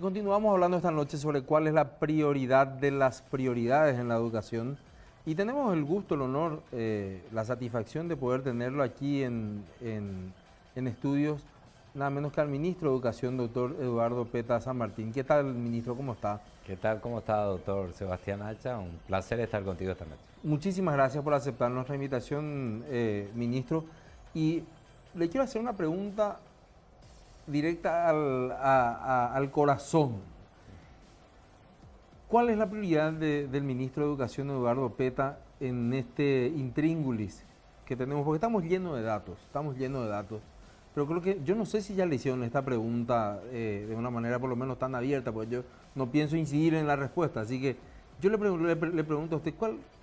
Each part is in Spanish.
Continuamos hablando esta noche sobre cuál es la prioridad de las prioridades en la educación y tenemos el gusto, el honor, la satisfacción de poder tenerlo aquí en estudios, nada menos que al ministro de Educación, doctor Eduardo Peta San Martín. ¿Qué tal, ministro? ¿Cómo está? ¿Qué tal? ¿Cómo está, doctor Sebastián Hacha? Un placer estar contigo esta noche. Muchísimas gracias por aceptar nuestra invitación, ministro. Y le quiero hacer una pregunta directa al corazón. ¿Cuál es la prioridad del ministro de Educación, Eduardo Peta, en este intríngulis que tenemos? Porque estamos llenos de datos, pero creo que, yo no sé si ya le hicieron esta pregunta de una manera por lo menos tan abierta, porque yo no pienso incidir en la respuesta, así que yo le pregunto a usted,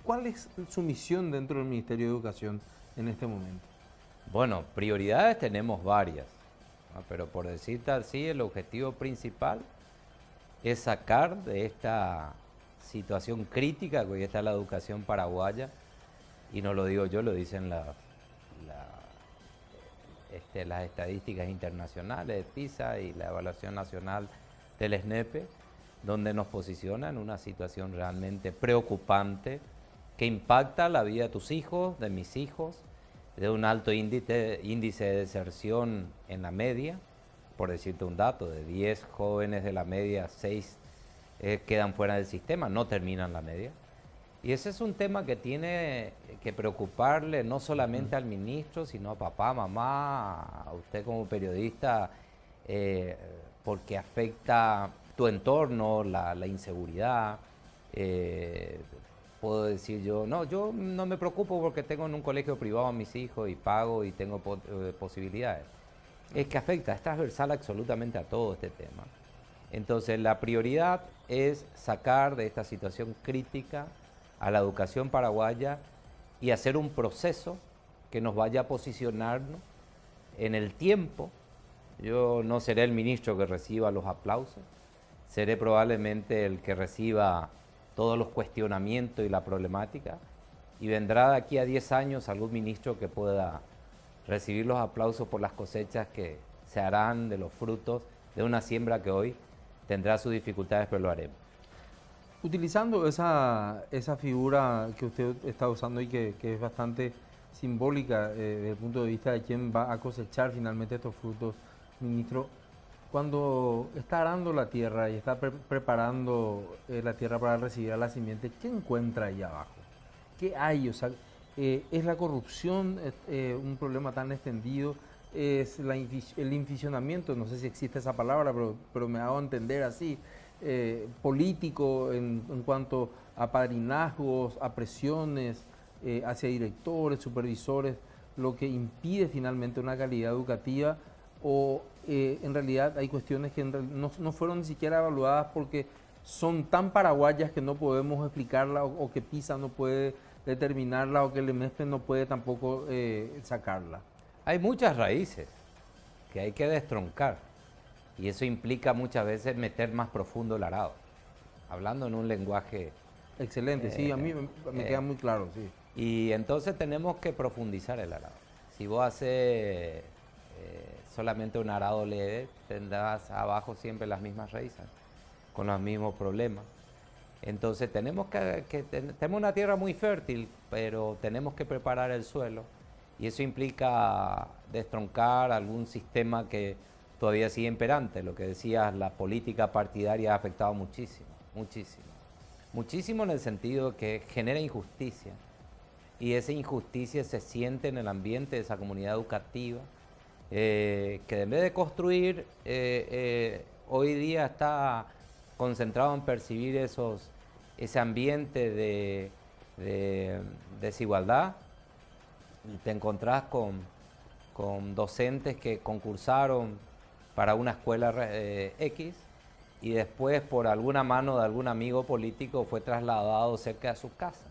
¿cuál es su misión dentro del Ministerio de Educación en este momento? Bueno, prioridades tenemos varias, ¿no? Pero por decirte así, el objetivo principal es sacar de esta situación crítica que hoy está la educación paraguaya, y no lo digo yo, lo dicen las estadísticas internacionales de PISA y la evaluación nacional del SNEPE, donde nos posiciona en una situación realmente preocupante que impacta la vida de tus hijos, de mis hijos, de un alto índice de deserción en la media. Por decirte un dato, de 10 jóvenes de la media, 6 quedan fuera del sistema, no terminan la media. Y ese es un tema que tiene que preocuparle no solamente al ministro, sino a papá, mamá, a usted como periodista, porque afecta tu entorno, la inseguridad. Puedo decir yo no me preocupo porque tengo en un colegio privado a mis hijos y pago y tengo posibilidades. Es que afecta, es transversal absolutamente a todo este tema. Entonces la prioridad es sacar de esta situación crítica a la educación paraguaya y hacer un proceso que nos vaya a posicionarnos en el tiempo. Yo no seré el ministro que reciba los aplausos, seré probablemente el que reciba todos los cuestionamientos y la problemática, y vendrá de aquí a 10 años algún ministro que pueda recibir los aplausos por las cosechas que se harán de los frutos de una siembra que hoy tendrá sus dificultades, pero lo haremos. Utilizando esa figura que usted está usando y que es bastante simbólica desde el punto de vista de quién va a cosechar finalmente estos frutos, ministro, cuando está arando la tierra y está preparando la tierra para recibir a la simiente, ¿qué encuentra ahí abajo? ¿Qué hay? O sea, ¿es la corrupción un problema tan extendido? ¿Es el inficionamiento? No sé si existe esa palabra, pero me hago entender así. Político en cuanto a padrinazgos, a presiones hacia directores, supervisores, lo que impide finalmente una calidad educativa, o en realidad hay cuestiones que no fueron ni siquiera evaluadas porque son tan paraguayas que no podemos explicarla, o que PISA no puede determinarla, o que el MESPE no puede tampoco sacarla. Hay muchas raíces que hay que destroncar, y eso implica muchas veces meter más profundo el arado, hablando en un lenguaje... Excelente, sí, a mí me queda muy claro, sí. Y entonces tenemos que profundizar el arado. Si vos haces solamente un arado leve, tendrás abajo siempre las mismas raíces, con los mismos problemas. Entonces tenemos tenemos una tierra muy fértil, pero tenemos que preparar el suelo, y eso implica destroncar algún sistema que todavía sigue imperante. Lo que decías, la política partidaria ha afectado muchísimo, muchísimo. Muchísimo en el sentido que genera injusticia, y esa injusticia se siente en el ambiente de esa comunidad educativa, que en vez de construir, hoy día está concentrado en percibir ese ambiente de desigualdad. Y te encontrás con docentes que concursaron para una escuela X, y después por alguna mano de algún amigo político fue trasladado cerca de su casa.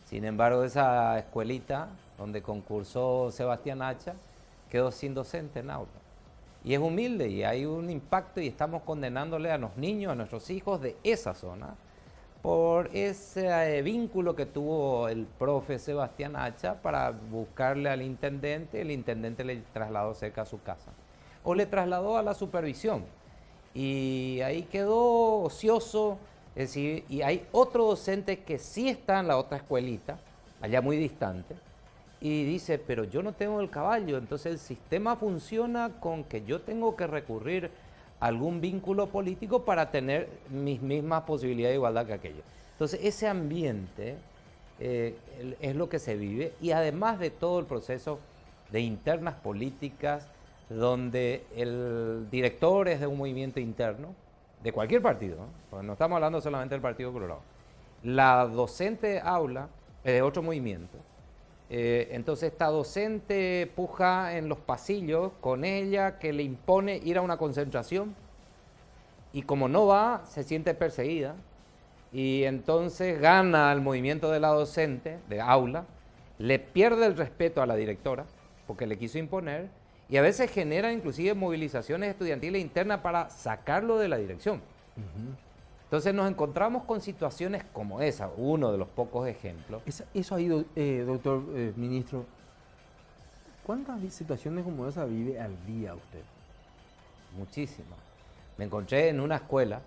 Sin embargo, esa escuelita donde concursó Sebastián Hacha quedó sin docente en aula. Y es humilde, y hay un impacto, y estamos condenándole a los niños, a nuestros hijos de esa zona, por ese vínculo que tuvo el profe Sebastián Hacha para buscarle al intendente. El intendente le trasladó cerca a su casa, o le trasladó a la supervisión. Y ahí quedó ocioso, es decir, y hay otro docente que sí está en la otra escuelita, allá muy distante, y dice, pero yo no tengo el caballo, entonces el sistema funciona con que yo tengo que recurrir a algún vínculo político para tener mis mismas posibilidades de igualdad que aquellos. Entonces ese ambiente es lo que se vive, y además de todo el proceso de internas políticas, donde el director es de un movimiento interno, de cualquier partido, ¿no? Pues no estamos hablando solamente del Partido Colorado. La docente aula es de otro movimiento. Entonces esta docente puja en los pasillos con ella, que le impone ir a una concentración, y como no va, se siente perseguida, y entonces gana el movimiento de la docente, de aula, le pierde el respeto a la directora, porque le quiso imponer, y a veces genera inclusive movilizaciones estudiantiles internas para sacarlo de la dirección. Entonces nos encontramos con situaciones como esa, uno de los pocos ejemplos. Eso ha ido, doctor ministro, ¿cuántas situaciones como esa vive al día usted? Muchísimas. Me encontré en una escuela,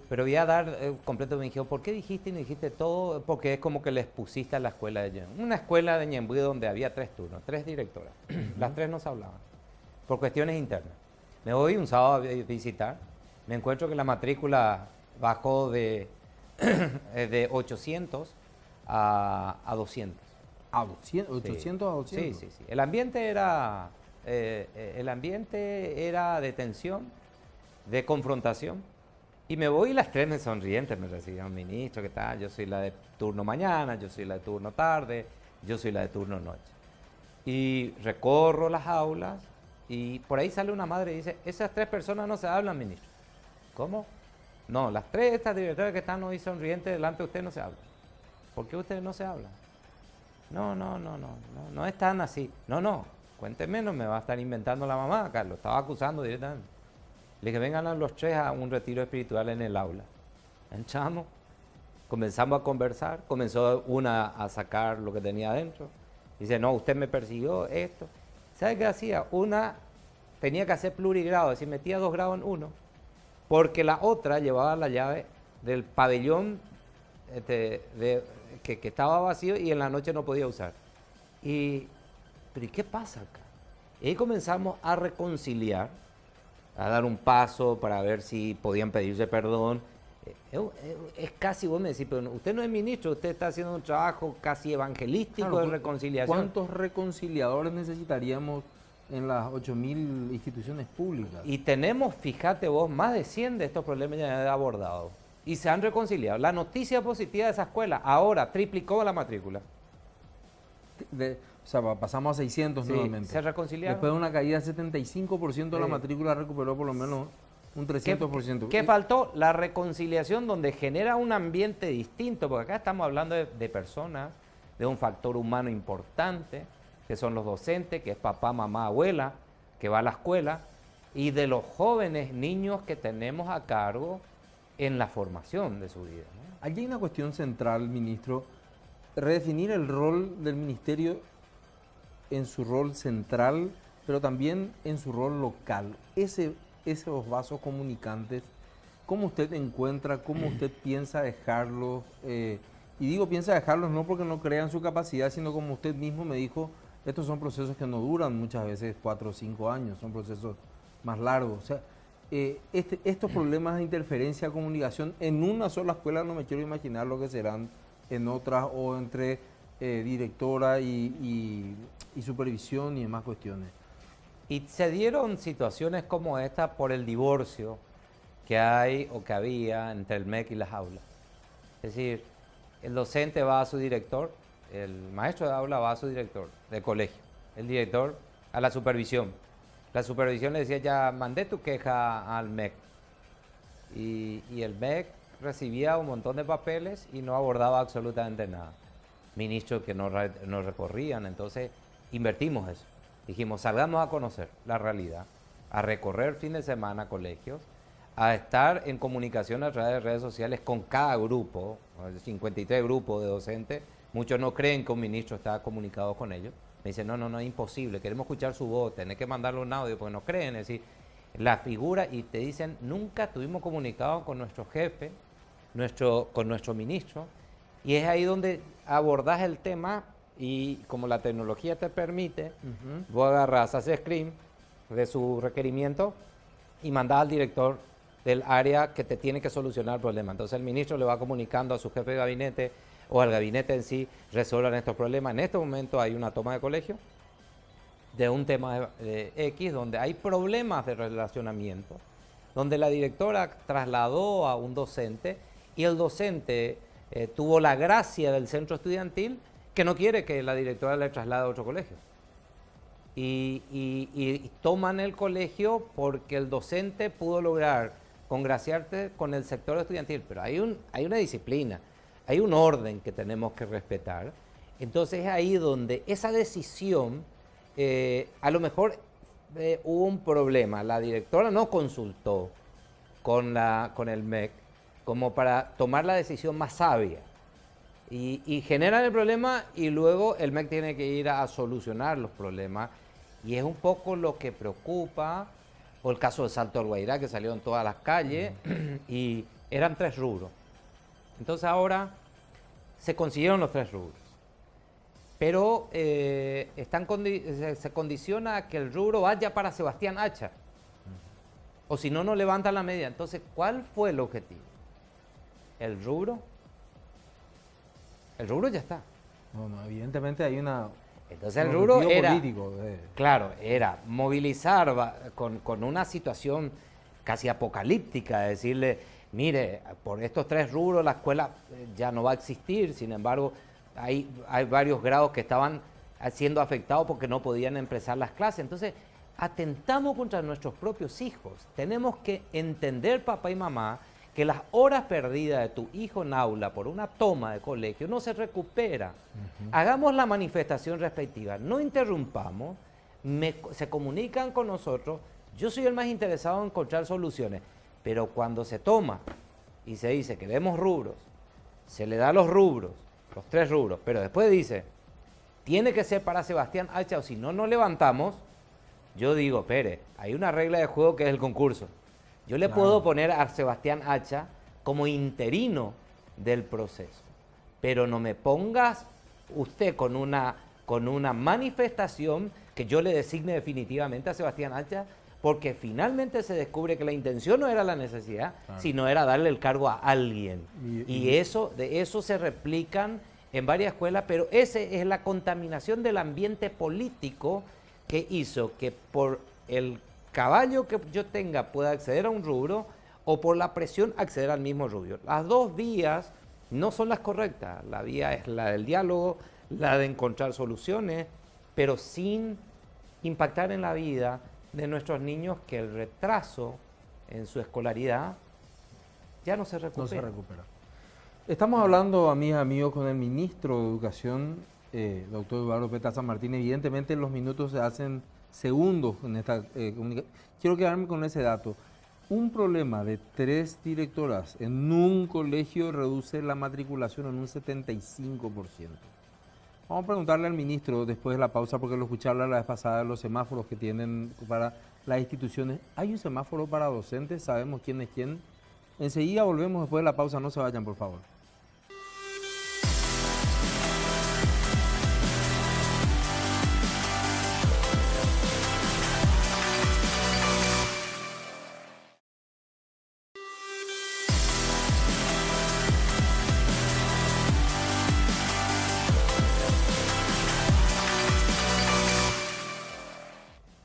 pero voy a dar completo, me dijeron, ¿por qué dijiste y no dijiste todo? Porque es como que les pusiste a la escuela de Ñemby. Una escuela de Ñemby donde había 3 turnos, 3 directoras. Las 3 no se hablaban, por cuestiones internas. Me voy un sábado a visitar, me encuentro que la matrícula bajó de 800 a 200. ¿A 200? ¿800 a 200? Sí, sí, sí. El ambiente era de tensión, de confrontación. Y me voy y las 3 me sonrientes me recibieron, ministro, ¿qué tal? Yo soy la de turno mañana, yo soy la de turno tarde, yo soy la de turno noche. Y recorro las aulas y por ahí sale una madre y dice, esas 3 personas no se hablan, ministro. ¿Cómo? No, las 3 estas directoras que están hoy sonrientes delante de usted no se hablan. ¿Por qué ustedes no se hablan? No están así. No, cuénteme, no me va a estar inventando la mamá, acá lo estaba acusando directamente. Le dije, vengan a los 3 a un retiro espiritual en el aula. Entramos, comenzamos a conversar, comenzó una a sacar lo que tenía adentro. Dice, no, usted me persiguió esto. ¿Sabe qué hacía? Una tenía que hacer plurigrado, es decir, metía 2 grados en uno, porque la otra llevaba la llave del pabellón que estaba vacío y en la noche no podía usar. Pero ¿y qué pasa acá? Y ahí comenzamos a reconciliar, a dar un paso para ver si podían pedirse perdón. Es casi, vos me decís, pero usted no es ministro, usted está haciendo un trabajo casi evangelístico, claro, de reconciliación. ¿Cuántos reconciliadores necesitaríamos en las 8.000 instituciones públicas? Y tenemos, fíjate vos, más de 100 de estos problemas ya he abordado y se han reconciliado. La noticia positiva de esa escuela, ahora triplicó la matrícula. O sea, pasamos a 600 sí, nuevamente. Se reconciliaron. Después de una caída de 75% de la matrícula recuperó por lo menos un 300%. ¿Qué faltó? La reconciliación, donde genera un ambiente distinto, porque acá estamos hablando de personas, de un factor humano importante, que son los docentes, que es papá, mamá, abuela, que va a la escuela, y de los jóvenes niños que tenemos a cargo en la formación de su vida, ¿no? Aquí hay una cuestión central, ministro, redefinir el rol del ministerio en su rol central, pero también en su rol local. Esos vasos comunicantes, ¿cómo usted encuentra, cómo usted piensa dejarlos? Y digo piensa dejarlos no porque no crea en su capacidad, sino como usted mismo me dijo, estos son procesos que no duran muchas veces 4 o 5 años, son procesos más largos. O sea, estos problemas de interferencia, comunicación, en una sola escuela no me quiero imaginar lo que serán en otras o entre directora y supervisión y demás cuestiones. Y se dieron situaciones como esta por el divorcio que hay o que había entre el MEC y las aulas. Es decir, el docente va a su director, el maestro de aula va a su director de colegio, el director a la supervisión. La supervisión le decía, ya mandé tu queja al MEC. Y el MEC recibía un montón de papeles y no abordaba absolutamente nada. Ministros que no recorrían, entonces invertimos eso. Dijimos, salgamos a conocer la realidad, a recorrer fin de semana colegios, a estar en comunicación a través de redes sociales con cada grupo, 53 grupos de docentes. Muchos no creen que un ministro está comunicado con ellos. Me dicen, no, es imposible, queremos escuchar su voz, tenés que mandarle un audio porque no creen. Es decir, la figura, y te dicen, nunca estuvimos comunicados con nuestro jefe, con nuestro ministro, y es ahí donde abordás el tema, y como la tecnología te permite, vos agarrás, haces screen de su requerimiento y mandás al director del área que te tiene que solucionar el problema. Entonces el ministro le va comunicando a su jefe de gabinete o al gabinete en sí, resuelvan estos problemas. En este momento hay una toma de colegio de un tema de X, donde hay problemas de relacionamiento, donde la directora trasladó a un docente y el docente tuvo la gracia del centro estudiantil que no quiere que la directora le traslade a otro colegio. Y toman el colegio porque el docente pudo lograr congraciarse con el sector estudiantil, pero hay una disciplina, hay un orden que tenemos que respetar. Entonces es ahí donde esa decisión, a lo mejor hubo un problema, la directora no consultó con el MEC como para tomar la decisión más sabia. Y generan el problema y luego el MEC tiene que ir a solucionar los problemas. Y es un poco lo que preocupa, o el caso de Salto del Guairá, que salió en todas las calles, y eran 3 rubros. Entonces ahora se consiguieron los 3 rubros. Pero se condiciona a que el rubro vaya para Sebastián Hacha. O si no, no levantan la media. Entonces, ¿cuál fue el objetivo? ¿El rubro? El rubro ya está. No, evidentemente hay una... Entonces el rubro era, político, claro, era movilizar con una situación casi apocalíptica, de decirle, mire, por estos 3 rubros la escuela ya no va a existir, sin embargo, hay varios grados que estaban siendo afectados porque no podían empezar las clases. Entonces, atentamos contra nuestros propios hijos. Tenemos que entender, papá y mamá, que las horas perdidas de tu hijo en aula por una toma de colegio no se recupera. Hagamos la manifestación respectiva, no interrumpamos, se comunican con nosotros, yo soy el más interesado en encontrar soluciones, pero cuando se toma y se dice que vemos rubros, se le da los rubros, los 3 rubros, pero después dice, tiene que ser para Sebastián Hacha o si no nos levantamos, yo digo, Pérez, hay una regla de juego que es el concurso. Yo le puedo poner a Sebastián Hacha como interino del proceso, pero no me pongas usted con una manifestación que yo le designe definitivamente a Sebastián Hacha, porque finalmente se descubre que la intención no era la necesidad, sino era darle el cargo a alguien. Y de eso se replican en varias escuelas, pero esa es la contaminación del ambiente político que hizo que por el caballo que yo tenga pueda acceder a un rubro o por la presión acceder al mismo rubro. Las 2 vías no son las correctas. La vía es la del diálogo, la de encontrar soluciones, pero sin impactar en la vida de nuestros niños, que el retraso en su escolaridad ya no se recupera. No se recupera. Estamos hablando, amigas, amigos, con el ministro de Educación, doctor Eduardo Peta San Martín. Evidentemente los minutos se hacen segundos en esta comunicación. Quiero quedarme con ese dato. Un problema de 3 directoras en un colegio reduce la matriculación en un 75%. Vamos a preguntarle al ministro después de la pausa, porque lo escuché hablar la vez pasada de los semáforos que tienen para las instituciones. ¿Hay un semáforo para docentes? ¿Sabemos quién es quién? Enseguida volvemos después de la pausa, no se vayan, por favor.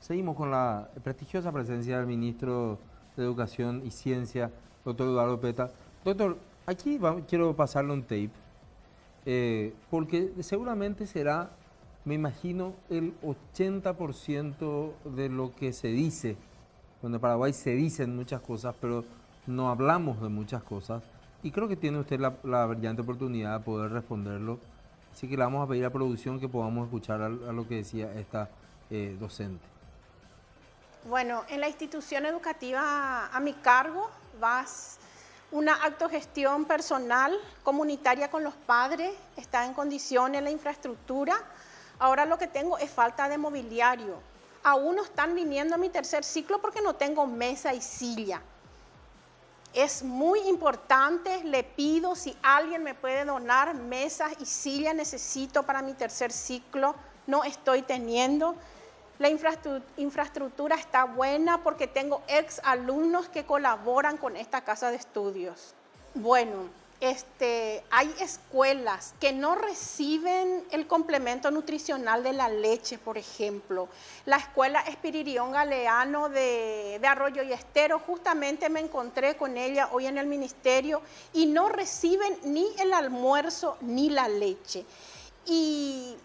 Seguimos con la prestigiosa presencia del ministro de Educación y Ciencia, doctor Eduardo Peta. Doctor, aquí quiero pasarle un tape, porque seguramente será, me imagino, el 80% de lo que se dice. Bueno, en Paraguay se dicen muchas cosas, pero no hablamos de muchas cosas. Y creo que tiene usted la brillante oportunidad de poder responderlo. Así que le vamos a pedir a producción que podamos escuchar a lo que decía esta docente. Bueno, en la institución educativa a mi cargo vas una autogestión personal, comunitaria con los padres, está en condiciones la infraestructura. Ahora lo que tengo es falta de mobiliario. aún no están viniendo a mi tercer ciclo porque no tengo mesa y silla. Es muy importante, le pido si alguien me puede donar mesas y sillas, necesito para mi tercer ciclo, no estoy teniendo. La infraestructura está buena porque tengo ex alumnos que colaboran con esta casa de estudios. Bueno, hay escuelas que no reciben el complemento nutricional de la leche, por ejemplo. La escuela Espiririón Galeano de Arroyo y Estero, justamente me encontré con ella hoy en el ministerio y no reciben ni el almuerzo ni la leche. Y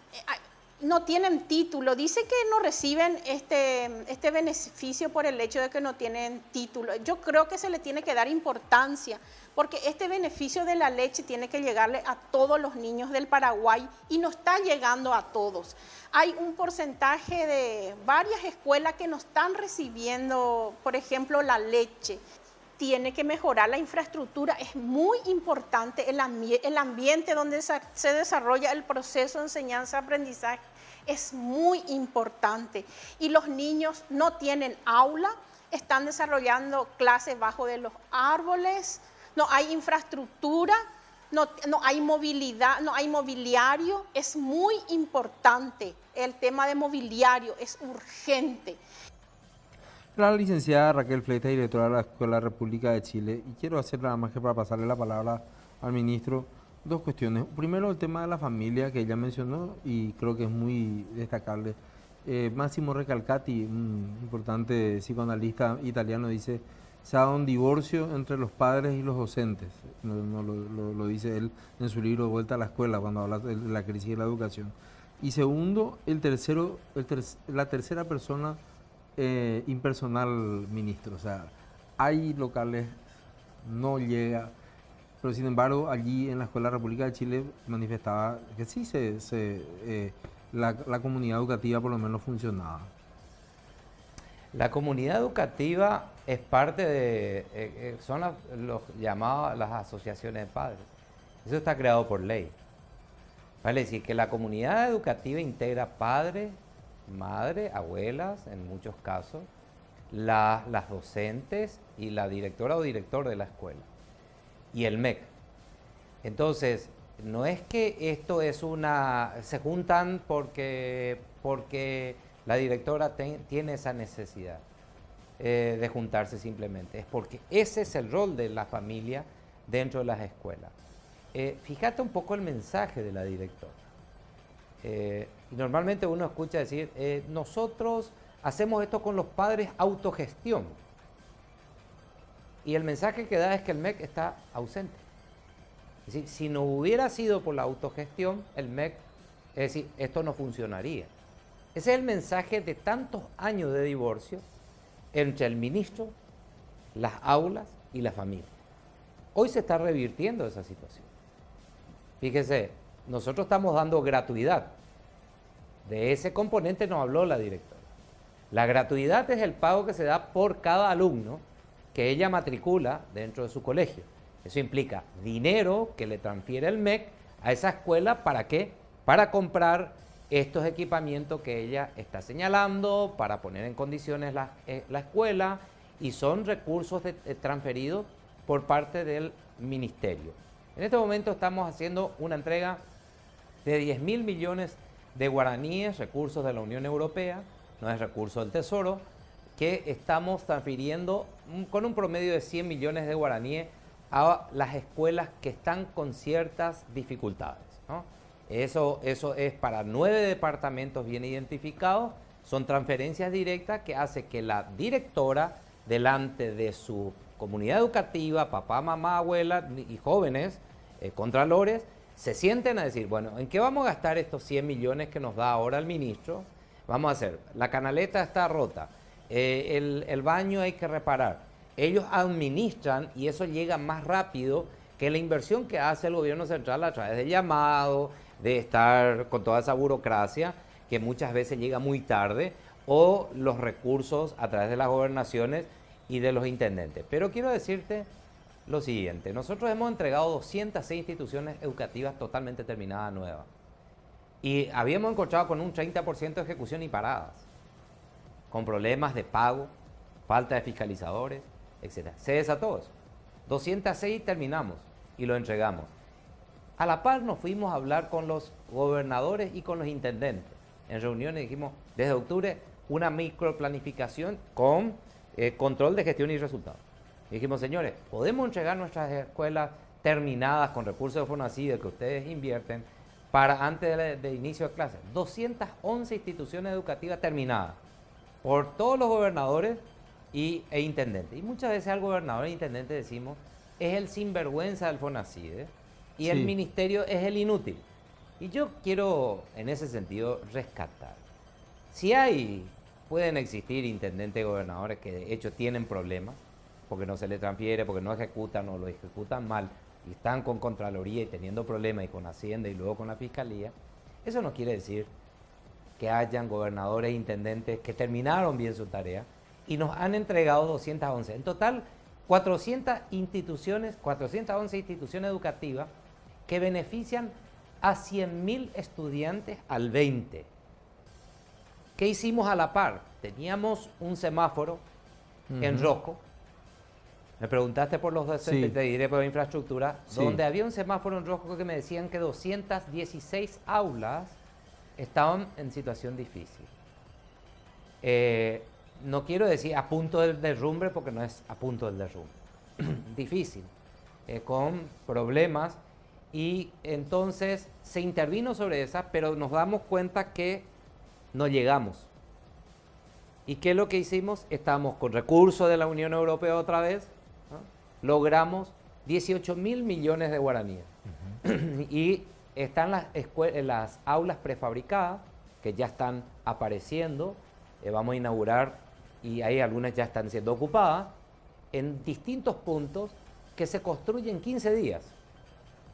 no tienen título, dice que no reciben este beneficio por el hecho de que no tienen título. Yo creo que se le tiene que dar importancia, porque este beneficio de la leche tiene que llegarle a todos los niños del Paraguay y no está llegando a todos. Hay un porcentaje de varias escuelas que no están recibiendo, por ejemplo, la leche. Tiene que mejorar la infraestructura, es muy importante el ambiente donde se desarrolla el proceso de enseñanza-aprendizaje, es muy importante. Y los niños no tienen aula, están desarrollando clases bajo de los árboles, no hay infraestructura, no hay movilidad, no hay mobiliario. Es muy importante el tema de mobiliario, es urgente. La licenciada Raquel Fleitas, directora de la Escuela República de Chile, y quiero hacer nada más que para pasarle la palabra al ministro, dos cuestiones. Primero, el tema de la familia que ella mencionó y creo que es muy destacable. Massimo Recalcati, un importante psicoanalista italiano, dice: se ha dado un divorcio entre los padres y los docentes. Lo dice él en su libro Vuelta a la Escuela, cuando habla de la crisis de la educación. Y segundo, la tercera persona impersonal, ministro. O sea, hay locales, no llega, pero sin embargo allí en la Escuela República de Chile manifestaba que sí, la comunidad educativa por lo menos funcionaba. La comunidad educativa es parte de, son los llamados las asociaciones de padres. Eso está creado por ley. Vale decir que la comunidad educativa integra padres, madre, abuelas, en muchos casos, las docentes y la directora o director de la escuela, y el MEC. Entonces, no es que esto es se juntan porque la directora tiene esa necesidad de juntarse simplemente, es porque ese es el rol de la familia dentro de las escuelas. Fíjate un poco el mensaje de la directora. Normalmente uno escucha decir, nosotros hacemos esto con los padres, autogestión. Y el mensaje que da es que el MEC está ausente. Es decir, si no hubiera sido por la autogestión, el MEC, es decir, esto no funcionaría. Ese es el mensaje de tantos años de divorcio entre el ministro, las aulas y la familia. Hoy se está revirtiendo esa situación. Fíjese, nosotros estamos dando gratuidad. De ese componente nos habló la directora. La gratuidad es el pago que se da por cada alumno que ella matricula dentro de su colegio. Eso implica dinero que le transfiere el MEC a esa escuela. ¿Para qué? Para comprar estos equipamientos que ella está señalando, para poner en condiciones la escuela, y son recursos transferidos por parte del ministerio. En este momento estamos haciendo una entrega de 10.000 millones de guaraníes, recursos de la Unión Europea, no es recurso del Tesoro, que estamos transfiriendo con un promedio de 100 millones de guaraníes a las escuelas que están con ciertas dificultades, ¿no? Eso es para 9 departamentos bien identificados, son transferencias directas que hace que la directora, delante de su comunidad educativa, papá, mamá, abuela y jóvenes, contralores, se sienten a decir, bueno, ¿en qué vamos a gastar estos 100 millones que nos da ahora el ministro? Vamos a hacer, la canaleta está rota, el baño hay que reparar. Ellos administran y eso llega más rápido que la inversión que hace el gobierno central a través de llamado, de estar con toda esa burocracia que muchas veces llega muy tarde, o los recursos a través de las gobernaciones y de los intendentes. Pero quiero decirte lo siguiente, nosotros hemos entregado 206 instituciones educativas totalmente terminadas nuevas y habíamos encontrado con un 30% de ejecución y paradas. con problemas de pago, falta de fiscalizadores, etc. Se desató eso. 206 terminamos y lo entregamos. A la par nos fuimos a hablar con los gobernadores y con los intendentes. En reuniones dijimos, desde octubre, una microplanificación con control de gestión y resultados. Y dijimos, señores, podemos entregar nuestras escuelas terminadas con recursos de FONACYDE que ustedes invierten para antes de inicio de clases. 211 instituciones educativas terminadas por todos los gobernadores e intendentes. Y muchas veces al gobernador e intendente decimos, es el sinvergüenza del FONACYDE y el ministerio es el inútil. Y yo quiero, en ese sentido, rescatar. Si pueden existir intendentes y gobernadores que de hecho tienen problemas, porque no se les transfiere, porque no ejecutan o lo ejecutan mal, y están con Contraloría y teniendo problemas y con Hacienda y luego con la Fiscalía, eso no quiere decir que hayan gobernadores e intendentes que terminaron bien su tarea y nos han entregado 211. En total, 411 instituciones educativas que benefician a 100.000 estudiantes al 20. ¿Qué hicimos a la par? Teníamos un semáforo en rojo. Me preguntaste por los docentes, te diré por infraestructura, donde había un semáforo en rojo que me decían que 216 aulas estaban en situación difícil. No quiero decir a punto del derrumbe, porque no es a punto del derrumbe. Difícil, con problemas. Y entonces se intervino sobre esa, pero nos damos cuenta que no llegamos. ¿Y qué es lo que hicimos? Estamos con recursos de la Unión Europea otra vez, ¿no? Logramos 18.000 millones de guaraníes. Y están las aulas prefabricadas, que ya están apareciendo, vamos a inaugurar, y hay algunas ya están siendo ocupadas, en distintos puntos que se construyen en 15 días.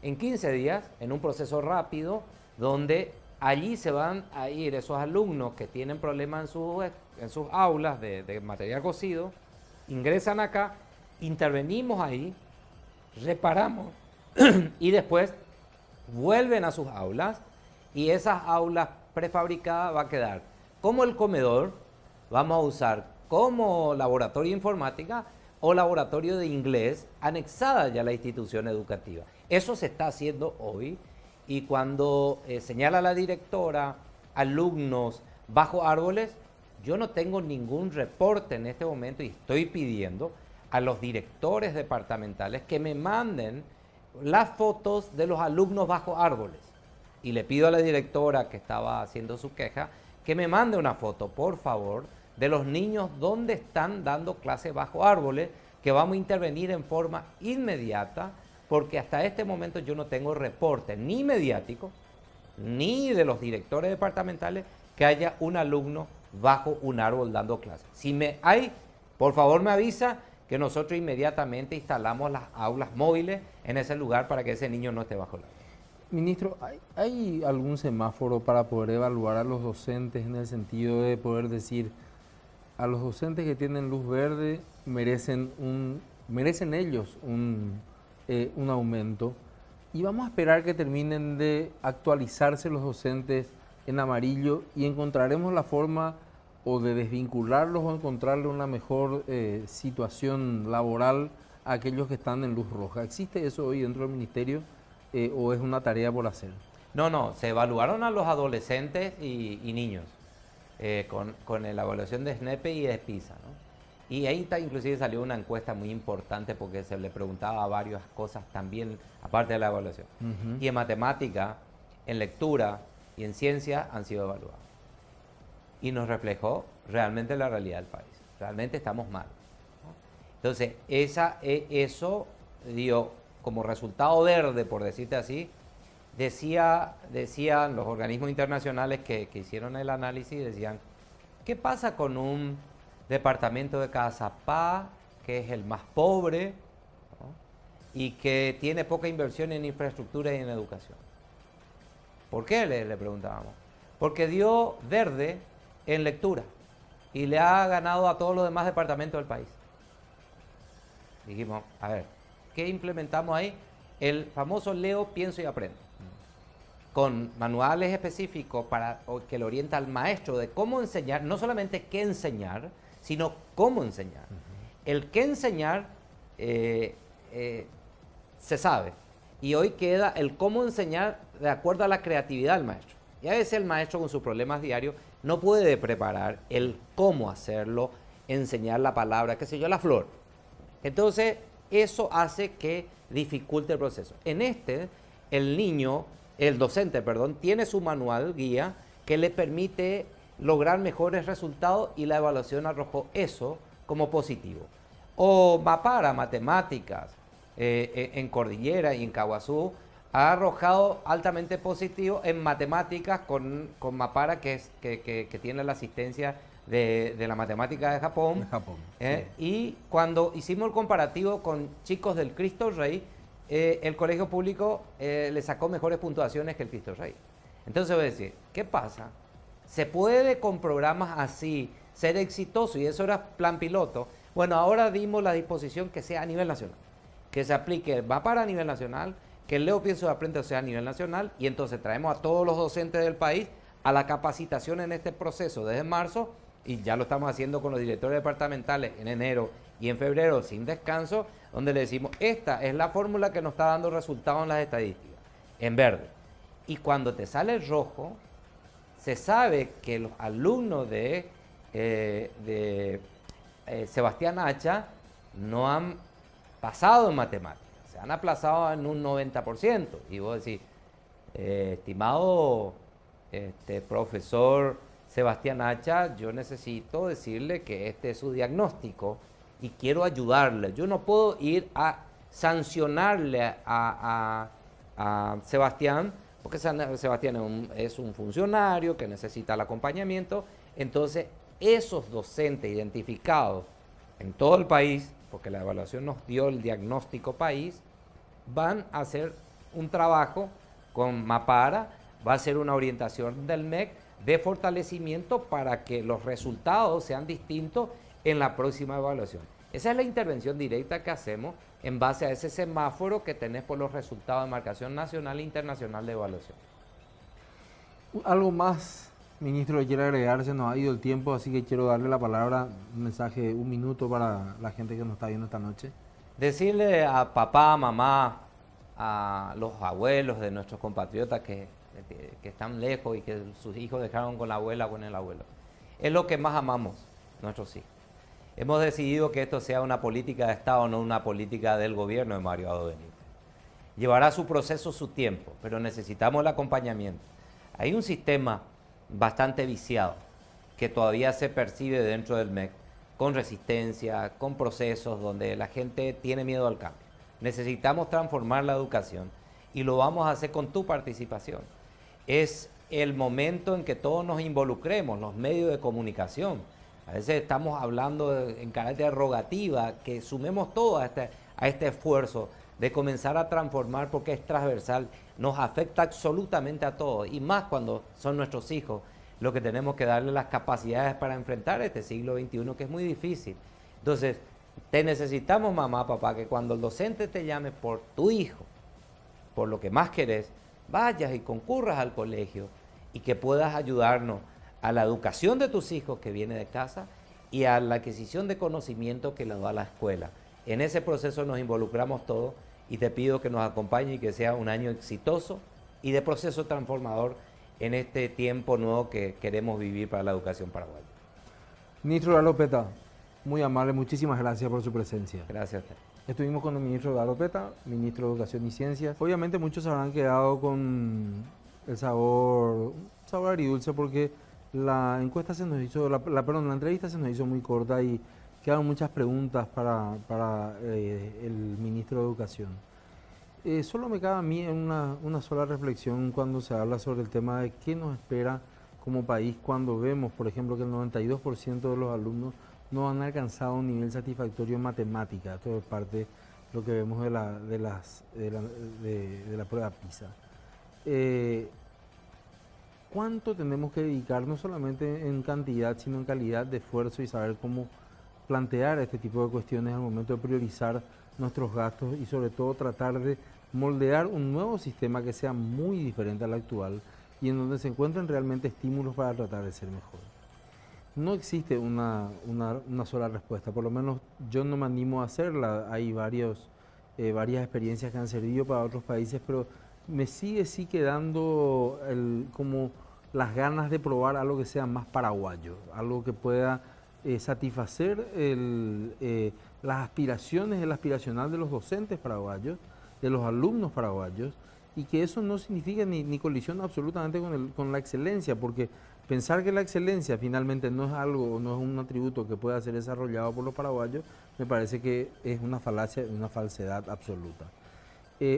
En 15 días, en un proceso rápido, donde allí se van a ir esos alumnos que tienen problemas en sus aulas de material cocido, ingresan acá, intervenimos ahí, reparamos y después vuelven a sus aulas, y esas aulas prefabricadas va a quedar como el comedor, vamos a usar como laboratorio de informática o laboratorio de inglés anexada ya a la institución educativa. Eso se está haciendo hoy, y cuando señala la directora alumnos bajo árboles, yo no tengo ningún reporte en este momento y estoy pidiendo a los directores departamentales que me manden las fotos de los alumnos bajo árboles. Y le pido a la directora que estaba haciendo su queja que me mande una foto, por favor, de los niños donde están dando clases bajo árboles, que vamos a intervenir en forma inmediata, porque hasta este momento yo no tengo reporte ni mediático, ni de los directores departamentales que haya un alumno bajo un árbol dando clases. Si hay, por favor me avisa, que nosotros inmediatamente instalamos las aulas móviles en ese lugar para que ese niño no esté bajo el árbol. Ministro, ¿hay algún semáforo para poder evaluar a los docentes, en el sentido de poder decir, a los docentes que tienen luz verde merecen ellos un aumento, y vamos a esperar que terminen de actualizarse los docentes en amarillo y encontraremos la forma o de desvincularlos o encontrarle una mejor situación laboral a aquellos que están en luz roja? ¿Existe eso hoy dentro del ministerio o es una tarea por hacer? No, se evaluaron a los adolescentes y niños con la evaluación de SNEPE y de PISA, ¿no? Y ahí inclusive salió una encuesta muy importante porque se le preguntaba varias cosas también, aparte de la evaluación. Y en matemática, en lectura y en ciencia han sido evaluados. Y nos reflejó realmente la realidad del país. Realmente estamos mal, ¿no? Entonces, eso dio como resultado verde, por decirte así, decían los organismos internacionales que hicieron el análisis, decían, ¿qué pasa con un departamento de Cazapá, que es el más pobre, ¿no? Y que tiene poca inversión en infraestructura y en educación? ¿Por qué? Le preguntábamos. Porque dio verde en lectura y le ha ganado a todos los demás departamentos del país. Dijimos, a ver, ¿qué implementamos ahí? El famoso leo, pienso y aprendo. con manuales específicos que le orienta al maestro de cómo enseñar, no solamente qué enseñar, sino cómo enseñar. El qué enseñar se sabe, y hoy queda el cómo enseñar de acuerdo a la creatividad del maestro. Y a veces el maestro con sus problemas diarios no puede preparar el cómo hacerlo, enseñar la palabra, qué sé yo, la flor. Entonces, eso hace que dificulte el proceso. En el docente, tiene su manual guía que le permite lograr mejores resultados y la evaluación arrojó eso como positivo. O Mapara, matemáticas, en Cordillera y en Caguazú, ha arrojado altamente positivo en matemáticas con Mapara, que tiene la asistencia de la matemática de Japón. Sí. Y cuando hicimos el comparativo con chicos del Cristo Rey, el colegio público le sacó mejores puntuaciones que el Cristo Rey. Entonces voy a decir, ¿qué pasa? ¿Se puede con programas así ser exitoso? Y eso era plan piloto. Bueno, ahora dimos la disposición que sea a nivel nacional, que se aplique Mapara a nivel nacional, que el Leo Pienso y Aprende sea a nivel nacional, y entonces traemos a todos los docentes del país a la capacitación en este proceso desde marzo, y ya lo estamos haciendo con los directores departamentales en enero y en febrero sin descanso, donde le decimos, esta es la fórmula que nos está dando resultados en las estadísticas, en verde. Y cuando te sale el rojo, se sabe que los alumnos de Sebastián Hacha no han pasado en matemáticas, se han aplazado en un 90%. Y vos decís, estimado profesor Sebastián Hacha, yo necesito decirle que este es su diagnóstico y quiero ayudarle. Yo no puedo ir a sancionarle a Sebastián, porque Sebastián es un funcionario que necesita el acompañamiento. Entonces, esos docentes identificados en todo el país, porque la evaluación nos dio el diagnóstico país, van a hacer un trabajo con Mapara, va a ser una orientación del MEC de fortalecimiento para que los resultados sean distintos en la próxima evaluación. Esa es la intervención directa que hacemos en base a ese semáforo que tenés por los resultados de marcación nacional e internacional de evaluación. Algo más, ministro, que quiere agregar, se nos ha ido el tiempo, así que quiero darle la palabra, un mensaje, un minuto para la gente que nos está viendo esta noche. Decirle a papá, mamá, a los abuelos de nuestros compatriotas que están lejos y que sus hijos dejaron con la abuela o con el abuelo, es lo que más amamos, nuestros hijos. Hemos decidido que esto sea una política de Estado, no una política del gobierno de Mario Abdo Benítez. Llevará su proceso, su tiempo, pero necesitamos el acompañamiento. Hay un sistema bastante viciado que todavía se percibe dentro del MEC, con resistencia, con procesos donde la gente tiene miedo al cambio. Necesitamos transformar la educación y lo vamos a hacer con tu participación. Es el momento en que todos nos involucremos, los medios de comunicación. A veces estamos hablando en carácter rogativa, que sumemos todo a este esfuerzo de comenzar a transformar, porque es transversal, nos afecta absolutamente a todos, y más cuando son nuestros hijos, lo que tenemos que darle las capacidades para enfrentar este siglo XXI, que es muy difícil. Entonces, te necesitamos, mamá, papá, que cuando el docente te llame por tu hijo, por lo que más querés, vayas y concurras al colegio y que puedas ayudarnos a la educación de tus hijos que viene de casa y a la adquisición de conocimiento que les da la escuela. En ese proceso nos involucramos todos y te pido que nos acompañe y que sea un año exitoso y de proceso transformador en este tiempo nuevo que queremos vivir para la educación paraguaya. Ministro Eduardo Peta, muy amable, muchísimas gracias por su presencia. Gracias a usted. Estuvimos con el ministro Eduardo Peta, ministro de Educación y Ciencias. Obviamente muchos se habrán quedado con el sabor agridulce porque la encuesta se nos hizo, la entrevista se nos hizo muy corta y quedaron muchas preguntas para el ministro de Educación. Solo me cabe a mí una sola reflexión cuando se habla sobre el tema de qué nos espera como país cuando vemos, por ejemplo, que el 92% de los alumnos no han alcanzado un nivel satisfactorio en matemática. Esto es parte de lo que vemos de la prueba PISA. ¿Cuánto tenemos que dedicar, no solamente en cantidad, sino en calidad de esfuerzo y saber cómo plantear este tipo de cuestiones al momento de priorizar nuestros gastos y sobre todo tratar de moldear un nuevo sistema que sea muy diferente al actual y en donde se encuentren realmente estímulos para tratar de ser mejor. No existe una sola respuesta, por lo menos yo no me animo a hacerla. Hay varias experiencias que han servido para otros países, pero me sigue quedando como las ganas de probar algo que sea más paraguayo, algo que pueda satisfacer las aspiraciones, el aspiracional de los docentes paraguayos, de los alumnos paraguayos, y que eso no significa ni colisión absolutamente con la excelencia, porque pensar que la excelencia finalmente no es algo, no es un atributo que pueda ser desarrollado por los paraguayos, me parece que es una falacia, una falsedad absoluta.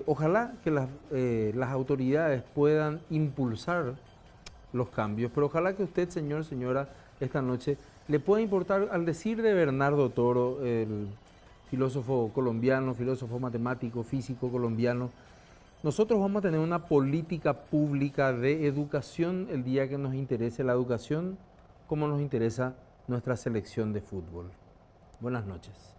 Ojalá que las autoridades puedan impulsar los cambios, pero ojalá que usted, señor, señora, esta noche le pueda importar, al decir de Bernardo Toro, el filósofo colombiano, filósofo matemático, físico colombiano, nosotros vamos a tener una política pública de educación el día que nos interese la educación, como nos interesa nuestra selección de fútbol. Buenas noches.